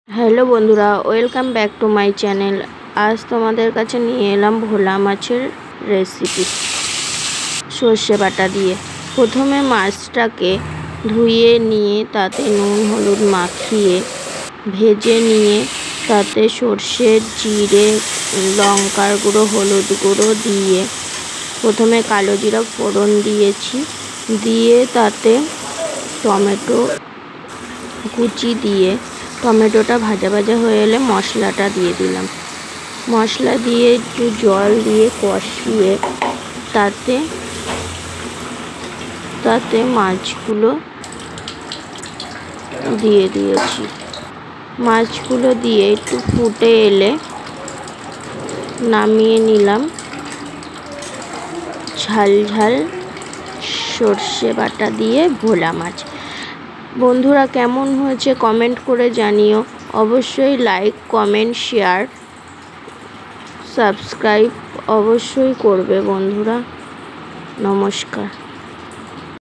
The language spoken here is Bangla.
হ্যালো বন্ধুরা, welcome back to my channel. আজ তোমাদের কাছে নিয়ে এলাম ভোলা মাছের রেসিপি সর্ষে বাটা দিয়ে। প্রথমে মাছটাকে ধুয়ে নিয়ে তাতে নুন হলুদ মাখিয়ে ভেজে নিয়ে তাতে সর্ষে জিরে লঙ্কার গুঁড়ো হলুদ গুঁড়ো দিয়ে প্রথমে কালো জিরা ফোড়ন দিয়েছি, দিয়ে তাতে টমেটো কুচি দিয়ে টমেটোটা ভাজা ভাজা হয়ে এলে মশলাটা দিয়ে দিলাম। মশলা দিয়ে একটু জল দিয়ে কষিয়ে তাতে মাছগুলো দিয়ে দিয়েছি। মাছগুলো দিয়ে একটু ফুটে এলে নামিয়ে নিলাম। ঝাল ঝাল সর্ষে বাটা দিয়ে ভোলা মাছ। বন্ধুরা, কেমন হয়েছে কমেন্ট করে জানিও। অবশ্যই লাইক কমেন্ট শেয়ার সাবস্ক্রাইব অবশ্যই করবে বন্ধুরা। নমস্কার।